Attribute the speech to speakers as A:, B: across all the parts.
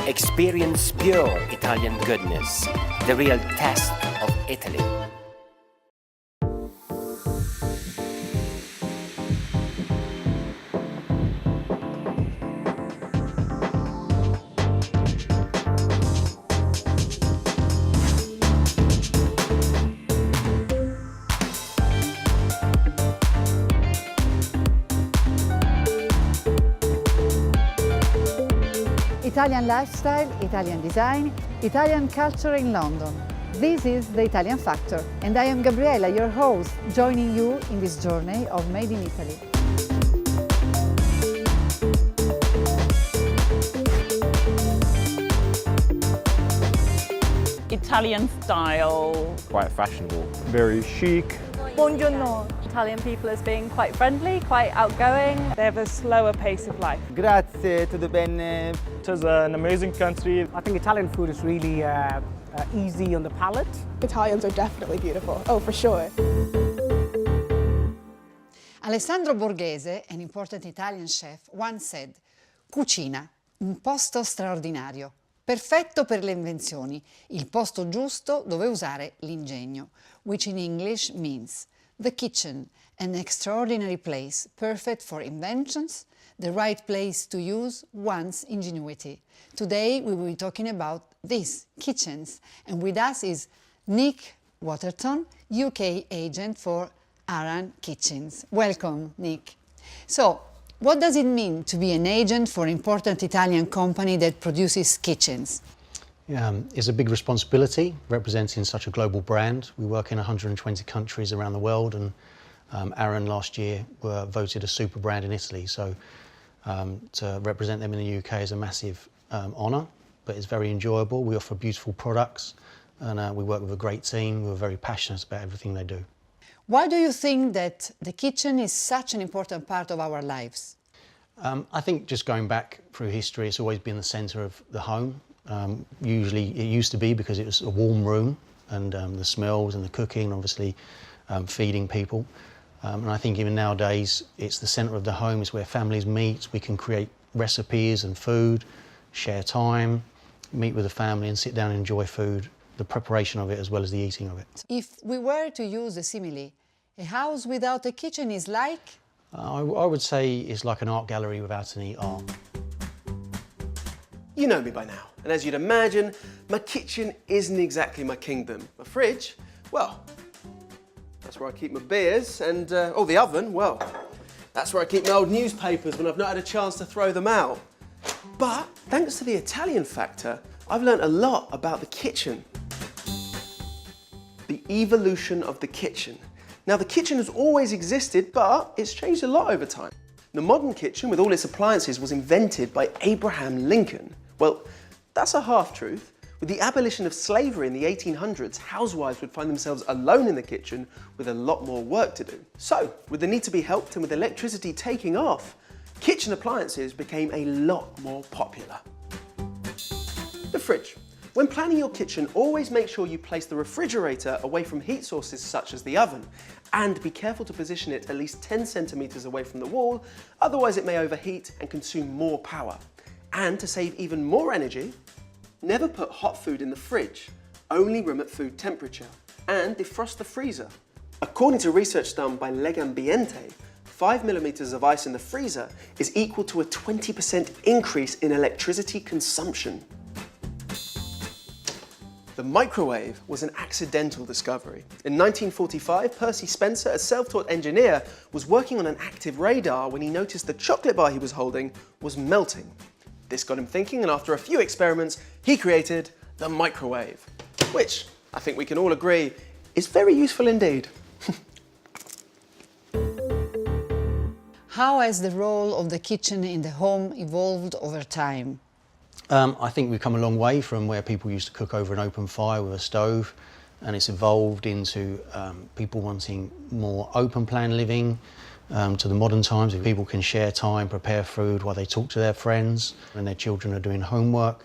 A: Experience pure Italian goodness, the real test of Italy.
B: Italian lifestyle, Italian design, Italian culture in London. This is The Italian Factor, and I am Gabriella, your host, joining you in this journey of Made in Italy.
C: Italian style.
D: Quite fashionable. Very chic.
E: Buongiorno. Italian people as being quite friendly, quite outgoing.
C: They have a slower pace of life.
F: Grazie, tutto bene.
D: It is an amazing country.
G: I think Italian food is really easy on the palate.
H: Italians are definitely beautiful, oh for sure.
B: Alessandro Borghese, an important Italian chef, once said, "Cucina, un posto straordinario, perfetto per le invenzioni, il posto giusto dove usare l'ingegno", which in English means the kitchen, an extraordinary place, perfect for inventions, the right place to use one's ingenuity. Today we will be talking about these kitchens, and with us is Nick Waterton, UK agent for Aran Kitchens. Welcome, Nick. So, what does it mean to be an agent for an important Italian company that produces kitchens?
I: It's a big responsibility representing such a global brand. We work in 120 countries around the world, and Aran last year were voted a super brand in Italy. So to represent them in the UK is a massive honour, but it's very enjoyable. We offer beautiful products, and we work with a great team who are very passionate about everything they do.
B: Why do you think that the kitchen is such an important part of our lives?
I: I think just going back through history, it's always been the centre of the home. Usually it used to be because it was a warm room, and the smells and the cooking, obviously feeding people. And I think even nowadays it's the centre of the home, is where families meet. We can create recipes and food, share time, meet with the family and sit down and enjoy food, the preparation of it as well as the eating of it.
B: If we were to use a simile, a house without a kitchen is like?
I: I would say it's like an art gallery without any art.
J: You know me by now, and as you'd imagine, my kitchen isn't exactly my kingdom. My fridge, well, that's where I keep my beers, and the oven, well, that's where I keep my old newspapers when I've not had a chance to throw them out. But thanks to the Italian Factor, I've learnt a lot about the kitchen. The evolution of the kitchen. Now, the kitchen has always existed, but it's changed a lot over time. The modern kitchen, with all its appliances, was invented by Abraham Lincoln. Well, that's a half-truth. With the abolition of slavery in the 1800s, housewives would find themselves alone in the kitchen with a lot more work to do. So, with the need to be helped and with electricity taking off, kitchen appliances became a lot more popular. The fridge. When planning your kitchen, always make sure you place the refrigerator away from heat sources such as the oven, and be careful to position it at least 10 centimeters away from the wall, otherwise it may overheat and consume more power. And to save even more energy, never put hot food in the fridge, only room at food temperature, and defrost the freezer. According to research done by Legambiente, 5 millimeters of ice in the freezer is equal to a 20% increase in electricity consumption. The microwave was an accidental discovery. In 1945, Percy Spencer, a self-taught engineer, was working on an active radar when he noticed the chocolate bar he was holding was melting. This got him thinking, and after a few experiments, he created the microwave, which I think we can all agree is very useful indeed.
B: How has the role of the kitchen in the home evolved over time?
I: I think we've come a long way from where people used to cook over an open fire with a stove, and it's evolved into people wanting more open plan living, to the modern times where people can share time, prepare food while they talk to their friends and their children are doing homework.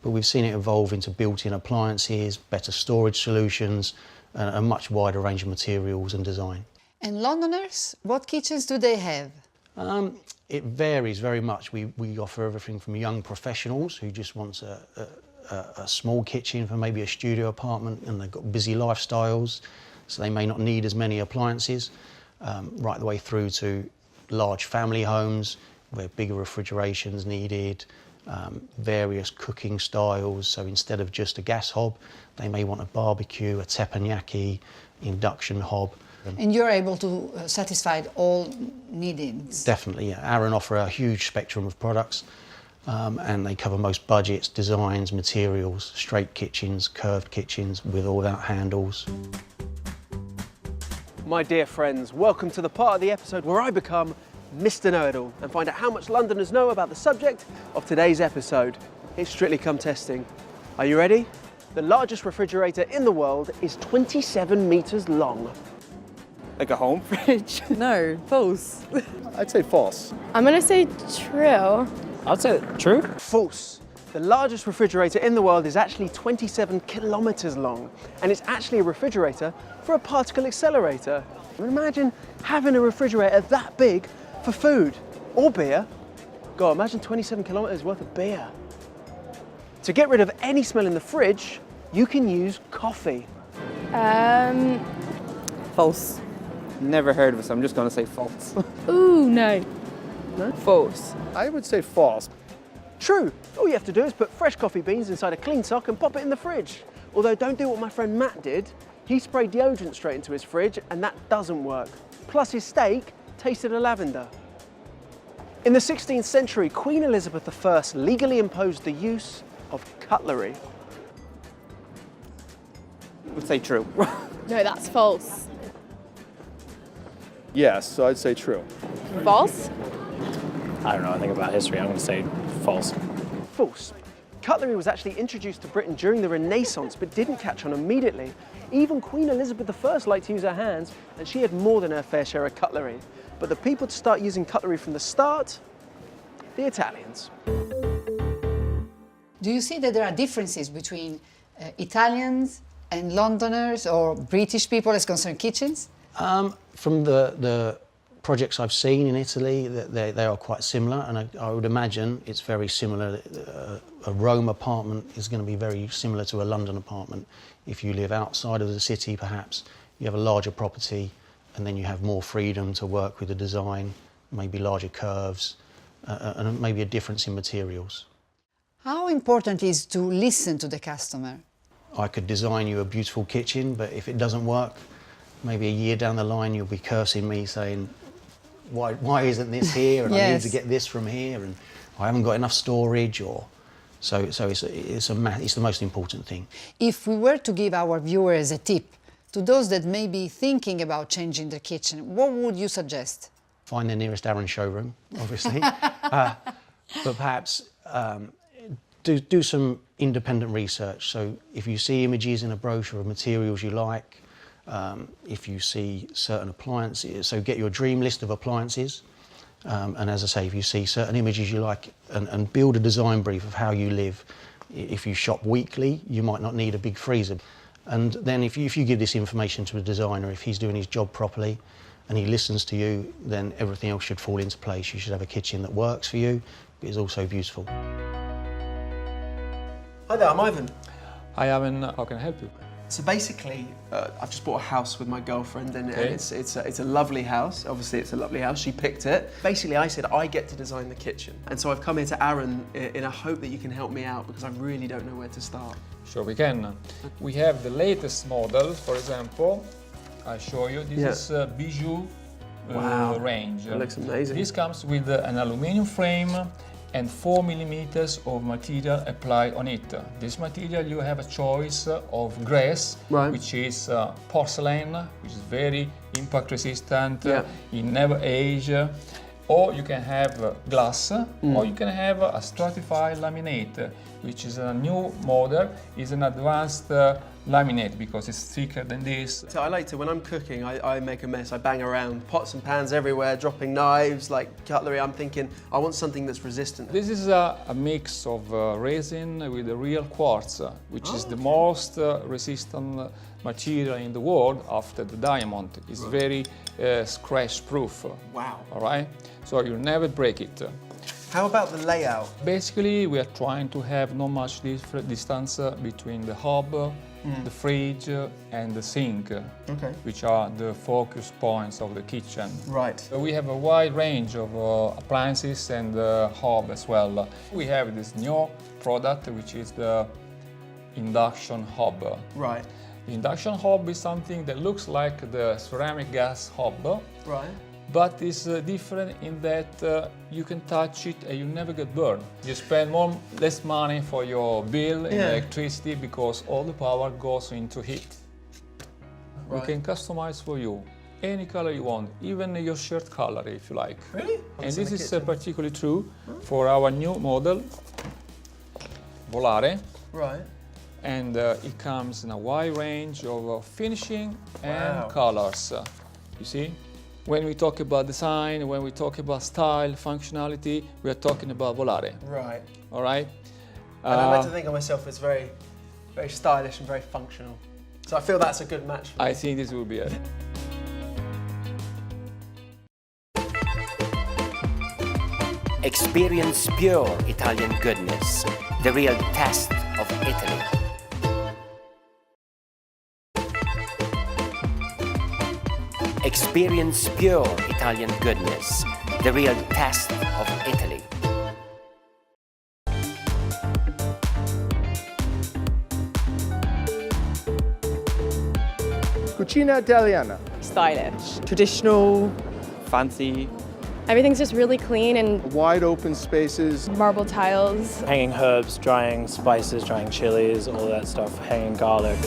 I: But we've seen it evolve into built-in appliances, better storage solutions, and a much wider range of materials and design.
B: And Londoners, what kitchens do they have?
I: It varies very much. We offer everything from young professionals who just want a small kitchen for maybe a studio apartment and they've got busy lifestyles, so they may not need as many appliances, right the way through to large family homes where bigger refrigeration's needed, various cooking styles. So instead of just a gas hob, they may want a barbecue, a teppanyaki, induction hob.
B: And you're able to satisfy all needs?
I: Definitely, yeah. Aran offer a huge spectrum of products and they cover most budgets, designs, materials, straight kitchens, curved kitchens with or without handles.
J: My dear friends, welcome to the part of the episode where I become Mr. Know-It-All and find out how much Londoners know about the subject of today's episode. It's Strictly Come Testing. Are you ready? The largest refrigerator in the world is 27 metres long.
F: Like a home fridge?
K: No, false.
D: I'd say false.
H: I'm gonna say true.
F: I'd say true.
J: False. The largest refrigerator in the world is actually 27 kilometres long, and it's actually a refrigerator for a particle accelerator. Imagine having a refrigerator that big for food or beer. God, imagine 27 kilometres worth of beer. To get rid of any smell in the fridge, you can use coffee.
K: False.
F: Never heard of it, so I'm just going to say false.
H: Ooh, no.
K: False.
D: I would say false.
J: True. All you have to do is put fresh coffee beans inside a clean sock and pop it in the fridge. Although don't do what my friend Matt did. He sprayed deodorant straight into his fridge and that doesn't work. Plus his steak tasted of lavender. In the 16th century, Queen Elizabeth I legally imposed the use of cutlery.
F: I would say true.
H: No, that's false.
D: Yes, so I'd say true.
H: False?
L: I don't know anything about history. I'm going to say false.
J: False. Cutlery was actually introduced to Britain during the Renaissance but didn't catch on immediately. Even Queen Elizabeth I liked to use her hands and she had more than her fair share of cutlery. But the people to start using cutlery from the start, the Italians.
B: Do you see that there are differences between Italians and Londoners or British people as concerned kitchens?
I: From the projects I've seen in Italy, they are quite similar, and I would imagine it's very similar. A Rome apartment is going to be very similar to a London apartment. If you live outside of the city, perhaps, you have a larger property, and then you have more freedom to work with the design, maybe larger curves, and maybe a difference in materials.
B: How important is to listen to the customer?
I: I could design you a beautiful kitchen, but if it doesn't work, maybe a year down the line you'll be cursing me saying, why isn't this here, and
B: Yes.
I: I need to get this from here, and I haven't got enough storage, or so it's the most important thing.
B: If we were to give our viewers a tip to those that may be thinking about changing their kitchen, what would you suggest?
I: Find the nearest Aran showroom, obviously, but perhaps do some independent research. So if you see images in a brochure of materials you like, if you see certain appliances, so get your dream list of appliances, and as I say, if you see certain images you like, and build a design brief of how you live. If you shop weekly, you might not need a big freezer. And then if you give this information to a designer, if he's doing his job properly and he listens to you, then everything else should fall into place. You should have a kitchen that works for you, but is also beautiful.
J: Hi there, I'm Ivan.
L: Hi, Ivan. How can I help you?
J: So basically, I've just bought a house with my girlfriend, and it's a lovely house. Obviously, it's a lovely house. She picked it. Basically, I said I get to design the kitchen, and so I've come here to Aran in a hope that you can help me out because I really don't know where to start.
L: Sure, we can. We have the latest model, for example. I'll show you. This is Bijou range.
J: That looks amazing.
L: This comes with an aluminium frame and 4 millimeters of material applied on it. This material, you have a choice of glass, which is porcelain, which is very impact resistant, it never age. Or you can have glass, or you can have a stratified laminate, which is a new model, is an advanced laminate because it's thicker than this.
J: So I like to, when I'm cooking, I make a mess. I bang around, pots and pans everywhere, dropping knives, like cutlery. I'm thinking, I want something that's resistant.
L: This is a mix of resin with the real quartz, which is the most resistant material in the world after the diamond. It's very scratch-proof.
J: Wow.
L: All right? So you'll never break it.
J: How about the layout?
L: Basically, we are trying to have not much distance between the hob, the fridge, and the sink, which are the focus points of the kitchen.
J: Right.
L: So we have a wide range of appliances and hob as well. We have this new product, which is the induction hob.
J: Right.
L: The induction hob is something that looks like the ceramic gas hob.
J: Right.
L: But it's different in that you can touch it and you never get burned. You spend less money for your bill in electricity because all the power goes into heat.
J: Right.
L: We can customize for you any color you want, even your shirt color if you like.
J: Really?
L: And this is particularly true for our new model, Volare.
J: Right.
L: And it comes in a wide range of finishing and colors. You see? When we talk about design, when we talk about style, functionality, we are talking about Volare.
J: Right.
L: All right?
J: And I like to think of myself as very, very stylish and very functional. So I feel that's a good match for me.
L: I think this will be it.
A: Experience pure Italian goodness, the real test of Italy. Experience pure Italian goodness, the real test of Italy.
D: Cucina Italiana.
K: Stylish. Traditional.
F: Fancy.
H: Everything's just really clean and
D: Wide open spaces.
H: marble tiles.
M: Hanging herbs, drying spices, drying chilies, all that stuff, hanging garlic.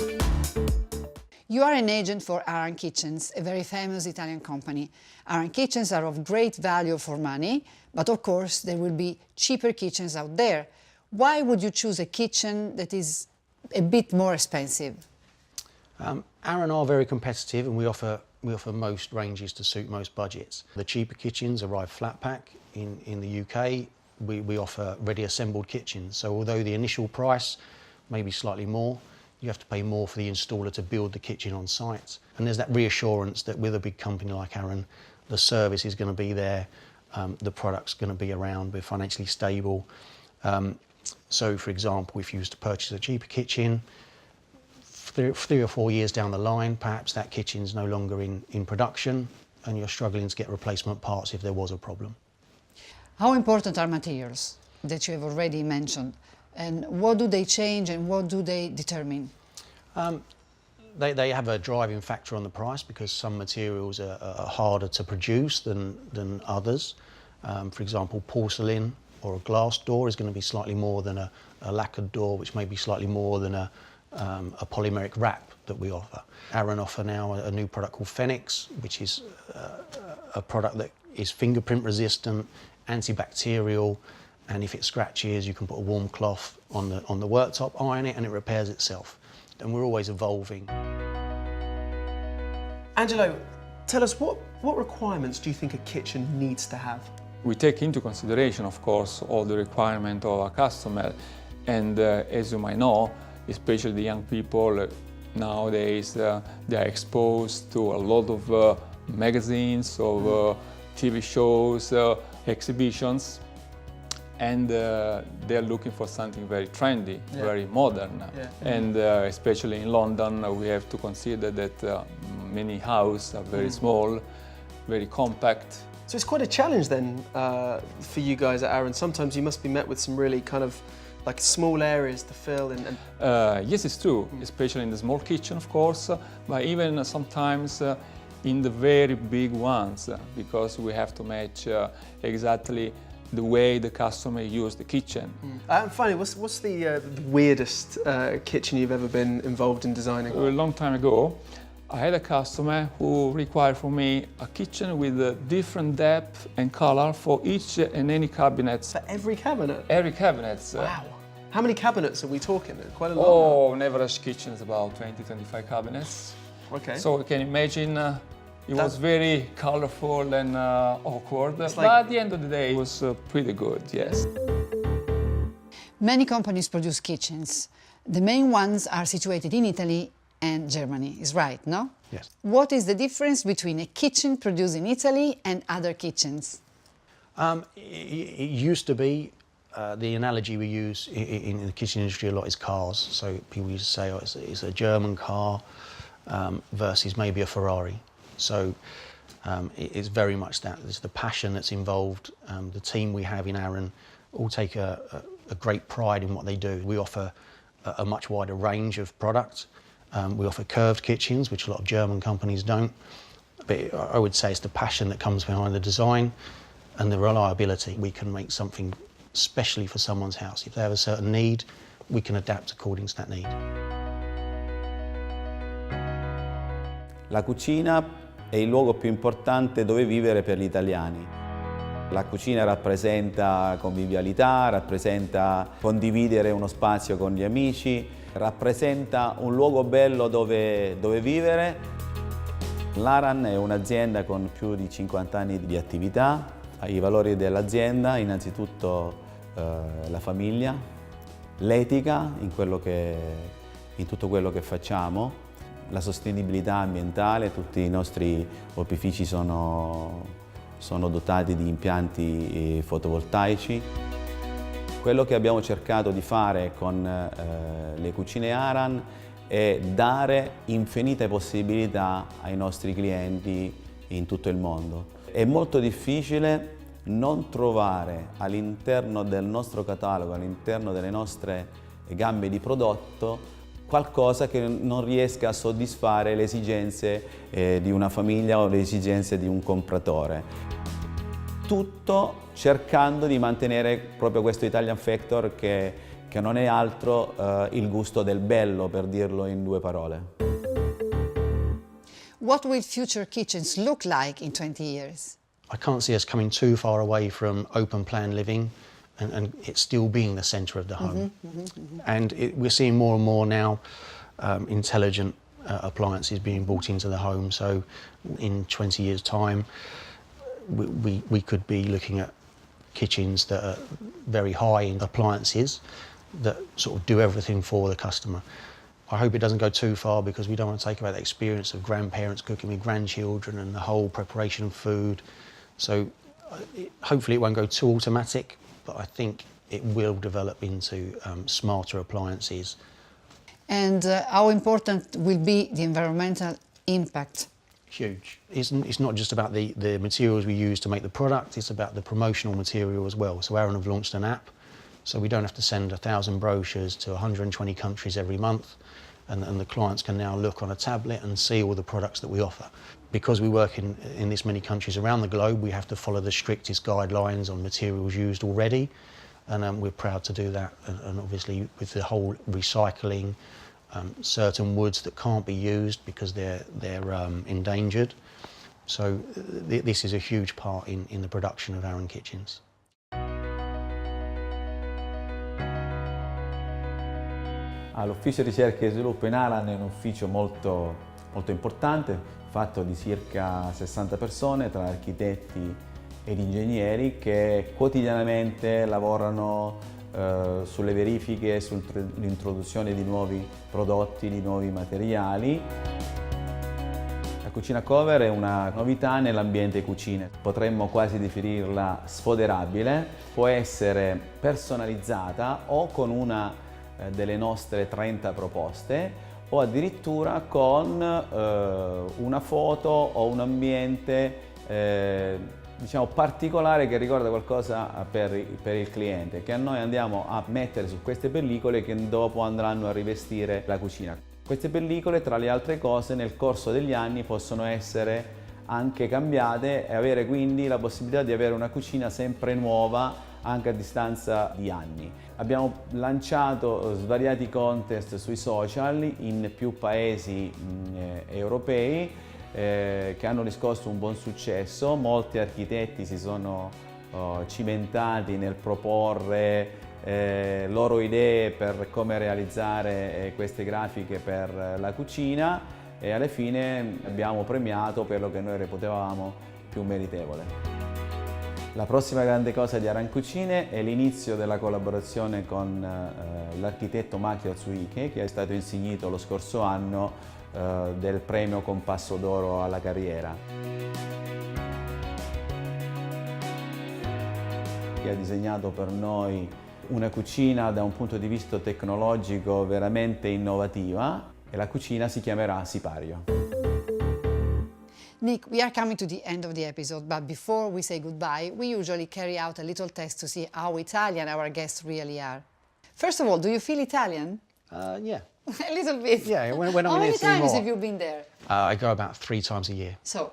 B: You are an agent for Aran Kitchens, a very famous Italian company. Aran Kitchens are of great value for money, but of course there will be cheaper kitchens out there. Why would you choose a kitchen that is a bit more expensive?
I: Aran are very competitive, and we offer most ranges to suit most budgets. The cheaper kitchens arrive flat pack. In the UK, we offer ready assembled kitchens. So although the initial price may be slightly more, you have to pay more for the installer to build the kitchen on site. And there's that reassurance that with a big company like Aran, the service is going to be there, the product's going to be around, we're financially stable. So for example, if you was to purchase a cheaper kitchen, 3 or 4 years down the line, perhaps that kitchen's no longer in production and you're struggling to get replacement parts if there was a problem.
B: How important are materials that you have already mentioned? And what do they change and what do they determine?
I: They have a driving factor on the price because some materials are harder to produce than others. For example, porcelain or a glass door is going to be slightly more than a lacquered door, which may be slightly more than a polymeric wrap that we offer. Aran offer now a new product called Phoenix, which is a product that is fingerprint resistant, antibacterial, and if it scratches, you can put a warm cloth on the worktop, iron it, and it repairs itself. And we're always evolving.
J: Angelo, tell us what requirements do you think a kitchen needs to have?
L: We take into consideration, of course, all the requirements of our customer. And as you might know, especially the young people nowadays, they are exposed to a lot of magazines, of TV shows, exhibitions. And they're looking for something very trendy, very modern. And especially in London, we have to consider that many houses are very small, very compact.
J: So it's quite a challenge then for you guys at Aran. Sometimes you must be met with some really kind of like small areas to fill and
L: yes, it's true, especially in the small kitchen, of course, but even sometimes in the very big ones, because we have to match exactly the way the customer used the kitchen.
J: And finally, what's the weirdest kitchen you've ever been involved in designing?
L: A long time ago, I had a customer who required from me a kitchen with a different depth and color for each and any cabinet.
J: For every cabinet?
L: Every cabinet.
J: Wow. How many cabinets are we talking? Quite a lot.
L: Oh, an average kitchen is about 20-25 cabinets.
J: Okay.
L: So you can imagine it was very colorful and awkward, but
J: like-
L: at the end of the day, it was pretty good, yes.
B: Many companies produce kitchens. The main ones are situated in Italy and Germany, is right, no?
I: Yes.
B: What is the difference between a kitchen produced in Italy and other kitchens?
I: It used to be, the analogy we use in the kitchen industry a lot is cars. So people used to say, oh, it's a German car versus maybe a Ferrari. So it's very much that. It's the passion that's involved. The team we have in Aran all take a great pride in what they do. We offer a much wider range of products. We offer curved kitchens, which a lot of German companies don't. But I would say it's the passion that comes behind the design and the reliability. We can make something specially for someone's house. If they have a certain need, we can adapt according to that need.
N: La cucina è il luogo più importante dove vivere per gli italiani. La cucina rappresenta convivialità, rappresenta condividere uno spazio con gli amici, rappresenta un luogo bello dove vivere. L'Aran è un'azienda con più di 50 anni di attività. I valori dell'azienda, innanzitutto la famiglia, l'etica in tutto quello che facciamo, la sostenibilità ambientale. Tutti i nostri opifici sono dotati di impianti fotovoltaici. Quello che abbiamo cercato di fare con le cucine Aran è dare infinite possibilità ai nostri clienti in tutto il mondo. È molto difficile non trovare all'interno del nostro catalogo, all'interno delle nostre gambe di prodotto, qualcosa che non riesca a soddisfare le esigenze di una famiglia o le esigenze di un compratore. Tutto cercando di mantenere proprio questo Italian Factor che non è altro il gusto del bello, per dirlo in due parole.
B: What will future kitchens look like in 20 years?
I: I can't see us coming too far away from open plan living and it still being the centre of the home. And we're seeing more and more now intelligent appliances being brought into the home. So in 20 years' time, we could be looking at kitchens that are very high in appliances that sort of do everything for the customer. I hope it doesn't go too far because we don't want to take away the experience of grandparents cooking with grandchildren and the whole preparation of food. So hopefully it won't go too automatic, but I think it will develop into smarter appliances.
B: And how important will be the environmental impact?
I: Huge. It's not just about the materials we use to make the product, it's about the promotional material as well. So Aran have launched an app, so we don't have to send 1,000 brochures to 120 countries every month, and the clients can now look on a tablet and see all the products that we offer. Because we work in this many countries around the globe, we have to follow the strictest guidelines on materials used already, and we're proud to do that. And obviously with the whole recycling, certain woods that can't be used because they're endangered. So this is a huge part in the production of Aran kitchens.
N: L'ufficio ricerca e sviluppo in Aran è un ufficio molto importante, fatto di circa 60 persone tra architetti ed ingegneri che quotidianamente lavorano sulle verifiche, sull'introduzione di nuovi prodotti, di nuovi materiali. La cucina cover è una novità nell'ambiente cucine. Potremmo quasi definirla sfoderabile, può essere personalizzata o con una delle nostre 30 proposte o addirittura con una foto o un ambiente diciamo particolare che ricorda qualcosa per il cliente, che noi andiamo a mettere su queste pellicole che dopo andranno a rivestire la cucina. Queste pellicole, tra le altre cose, nel corso degli anni possono essere anche cambiate e avere quindi la possibilità di avere una cucina sempre nuova anche a distanza di anni. Abbiamo lanciato svariati contest sui social in più paesi europei che hanno riscosso un buon successo. Molti architetti si sono cimentati nel proporre loro idee per come realizzare queste grafiche per la cucina e alla fine abbiamo premiato quello che noi reputavamo più meritevole. La prossima grande cosa di Aran Cucine è l'inizio della collaborazione con l'architetto Maki Atsuhike, che è stato insignito lo scorso anno del premio Compasso d'Oro alla carriera. Che ha disegnato per noi una cucina da un punto di vista tecnologico veramente innovativa e la cucina si chiamerà Sipario.
B: Nick, we are coming to the end of the episode, but before we say goodbye, we usually carry out a little test to see how Italian our guests really are. First of all, do you feel Italian?
I: Yeah.
B: A little bit.
I: Yeah, when I'm
B: How
I: in
B: many
I: Italy
B: times
I: more.
B: have you been there?
I: I go about 3 times a year.
B: So,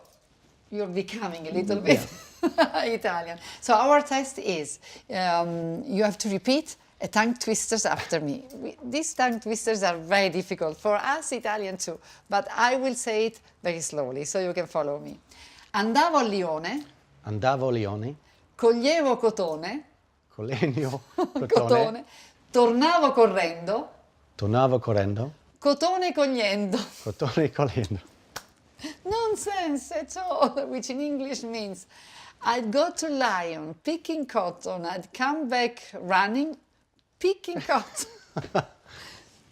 B: you're becoming a little bit Italian. So our test is, you have to repeat a tongue twisters after me. These tongue twisters are very difficult for us Italian too, but I will say it very slowly so you can follow me. Andavo a Lione.
I: Andavo a Lione.
B: Coglievo cotone.
I: Colegno cotone.
B: Cotone. Tornavo correndo.
I: Tornavo correndo.
B: Cotone cogliendo.
I: Cotone cogliendo.
B: Nonsense at all, which in English means I'd go to Lyon picking cotton, I'd come back running, picking cotton.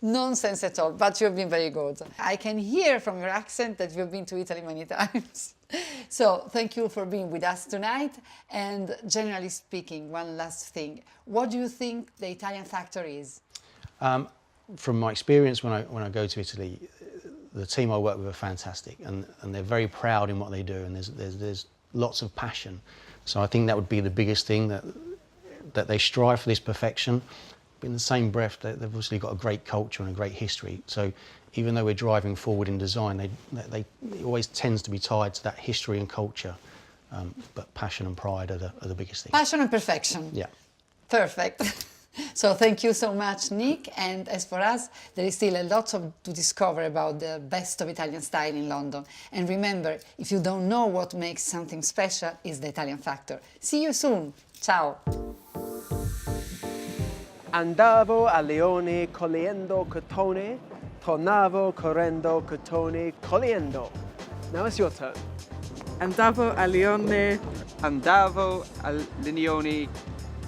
B: Nonsense at all, but you've been very good. I can hear from your accent that you've been to Italy many times. So thank you for being with us tonight. And generally speaking, one last thing. What do you think the Italian factor is?
I: From my experience when I go to Italy, the team I work with are fantastic and they're very proud in what they do, and there's lots of passion. So I think that would be the biggest thing, that they strive for this perfection, but in the same breath they've obviously got a great culture and a great history. So even though we're driving forward in design, it always tends to be tied to that history and culture, but passion and pride are the biggest thing.
B: Passion and perfection.
I: Yeah.
B: Perfect. So thank you so much, Nick. And as for us, there is still a lot to discover about the best of Italian style in London. And remember, if you don't know what makes something special, it's the Italian factor. See you soon. Ciao.
J: Andavo a Lione cogliendo cotone, tornavo correndo cotone cogliendo. Now it's your turn.
K: Andavo a Lione.
F: Andavo a Lione.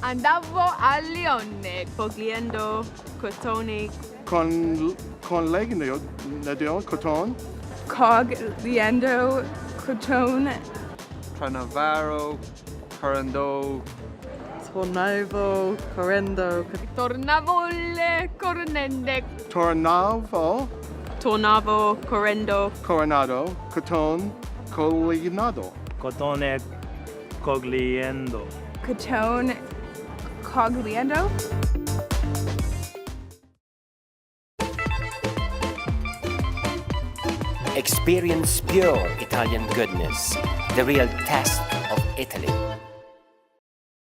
H: Andavo a Lione cogliendo cotone.
D: Cogliendo cotone.
H: Cogliendo cotone.
F: Tornavo correndo.
K: Tornavo correndo.
H: Tornavole corrende.
K: Tornavo
H: correndo.
D: Coronado. Cotone. Cogliendo.
M: Cotone cogliendo.
H: Cotone cogliendo.
A: Experience pure Italian goodness, the real test of Italy.